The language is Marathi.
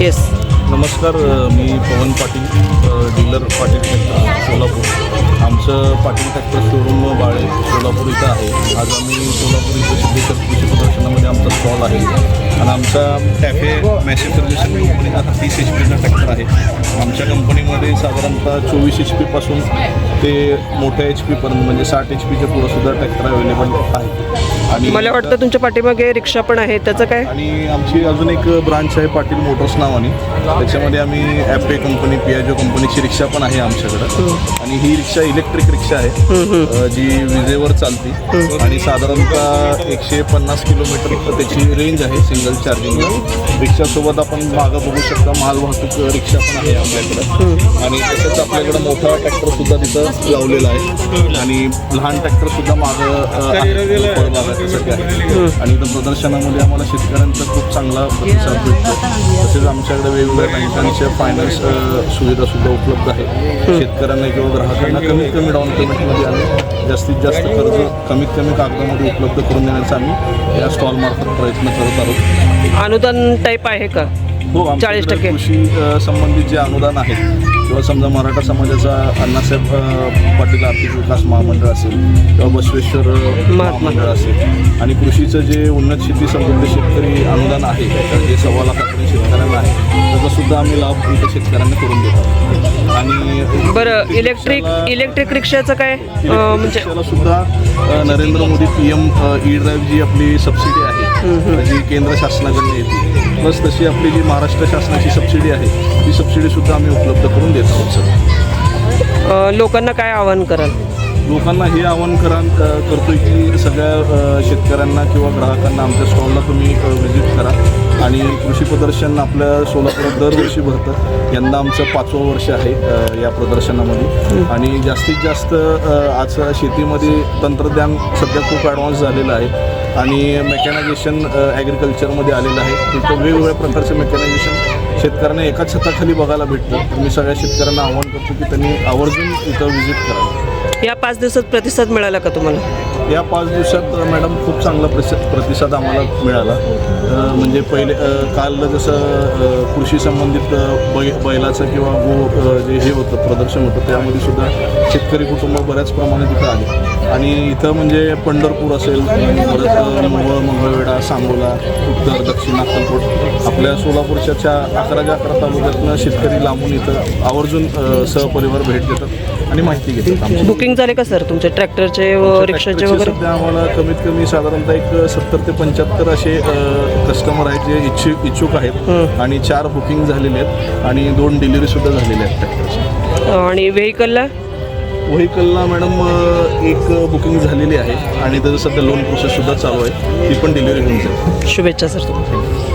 येस. नमस्कार, मी पवन पाटील, डीलर पाटील ट्रॅक्टर सोलापूर. आमचं पाटील ट्रॅक्टर शोरूम बाळे सोलापूर इथं आहे. आज आम्ही सोलापूर इथं सिद्धेश्वर कृषी प्रदर्शनामध्ये आमचा स्टॉल आहे आणि आमचा टॅफे मॅशी सर्व्हिसन कंपनीचा 30 HP ट्रॅक्टर आहे. आमच्या कंपनीमध्ये साधारणतः 24 HP पासून ते मोठ्या HP पर्यंत म्हणजे 60 HPच्या पुढंसुद्धा ट्रॅक्टर अवेलेबल आहे. आणि मला वाटतं तुमच्या पाठीमागे रिक्षा पण आहे, त्याचं काय? आणि आमची अजून एक ब्रांच आहे पाटील मोटर्स नावाने. त्याच्यामध्ये आम्ही ॲपे कंपनी, पियाजो कंपनीची रिक्षा पण आहे आमच्याकडं. आणि ही रिक्षा इलेक्ट्रिक रिक्षा आहे जी विजेवर चालते आणि साधारणतः 150 किलोमीटर त्याची रेंज आहे सिंगल चार्जिंगला. रिक्षासोबत आपण मागं बघू शकता माल वाहतूक रिक्षा पण आहे आपल्याकडं. आणि तसंच आपल्याकडं मोठा ट्रॅक्टरसुद्धा तिथं लावलेला आहे आणि लहान ट्रॅक्टरसुद्धा मागं आणि इथं प्रदर्शनामध्ये आम्हाला शेतकऱ्यांचा खूप चांगला प्रतिसाद भेटतो. तसेच आमच्याकडे वेगवेगळ्या बँकांच्या फायनान्स सुविधासुद्धा उपलब्ध आहे. शेतकऱ्यांना किंवा ग्राहकांना कमीत कमी डाऊन पेमेंटमध्ये आम्ही जास्तीत जास्त कर्ज कमीत कमी कागदामध्ये उपलब्ध करून देण्याचा आम्ही या स्टॉलमार्फत प्रयत्न करत आहोत. अनुदान टाईप आहे का? हो, 40% कृषी संबंधित जे अनुदान आहेत किंवा समजा मराठा समाजाचा अण्णासाहेब पाटील आर्थिक विकास महामंडळ असेल किंवा बसवेश्वर महामंडळ असेल आणि कृषीचं जे उन्नत शेती समृद्ध शेतकरी अनुदान आहे जे 1.25 लाखापर्यंत शेतकऱ्यांना आहे त्याचासुद्धा आम्ही लाभ इथं शेतकऱ्यांना करून देतो. आणि बरं, इलेक्ट्रिक रिक्षाचं काय? म्हणजे सुद्धा Narendra Modi PM e drive जी आपली सबसिडी आहे जी केंद्र शासनाकडून येते, प्लस तशी आपली जी महाराष्ट्र शासनाची सबसिडी आहे ती सबसिडीसुद्धा आम्ही उपलब्ध करून देत आहोत. सर, लोकांना काय आवाहन कराल? लोकांना हे आवाहन करतो की सगळ्या शेतकऱ्यांना किंवा ग्राहकांना आमच्या स्टॉलला तुम्ही व्हिजिट करा. आणि कृषी प्रदर्शन आपल्या सोलापुरात दरवर्षी भरतं. यंदा आमचं 5वं वर्ष आहे या प्रदर्शनामध्ये. आणि जास्तीत जास्त आज शेतीमध्ये तंत्रज्ञान सध्या खूप ॲडव्हान्स झालेलं आहे आणि मेकॅनायझेशन ॲग्रिकल्चरमध्ये आलेलं आहे. तिथं वेगवेगळ्या प्रकारचं मेकॅनायझेशन शेतकऱ्यांना एकाच छताखाली बघायला भेटतं. मी सगळ्या शेतकऱ्यांना आवाहन करतो की त्यांनी आवर्जून इथं व्हिजिट करावं. या 5 दिवसात प्रतिसाद मिळाला का तुम्हाला? या 5 दिवसात मॅडम खूप चांगला प्रतिसाद आम्हाला मिळाला. म्हणजे पहिले काल जसं कृषी संबंधित बैलाचं किंवा जे हे होतं प्रदर्शन होतं त्यामध्ये सुद्धा शेतकरी कुटुंब बऱ्याच प्रमाणात इथं आले. आणि इथं म्हणजे पंढरपूर असेल, परत मोहोळ, मंगळवेढा, सांगोला, उत्तर, दक्षिण, अक्कलकोट आपल्या सोलापूरच्या 11 तालुक्यातनं शेतकरी लांबून इथं आवर्जून सहपरिवार भेट देतात आणि माहिती घेतात. बुकिंग झाले का सर तुमच्या ट्रॅक्टरचे व रिक्षाचे वगैरे? सध्या आम्हाला कमीत कमी साधारणतः एक 70 ते 75 असे कस्टमर आहेत जे इच्छुक आहेत आणि 4 बुकिंग झालेले आहेत आणि 2 डिलिव्हरीसुद्धा झालेल्या आहेत ट्रॅक्टरची. आणि व्हेकलला मॅडम एक बुकिंग झालेली आहे आणि त्याचं सध्या लोन प्रोसेससुद्धा चालू आहे, ती पण डिलिव्हरी होऊन जाईल. शुभेच्छा सर तुम्हाला.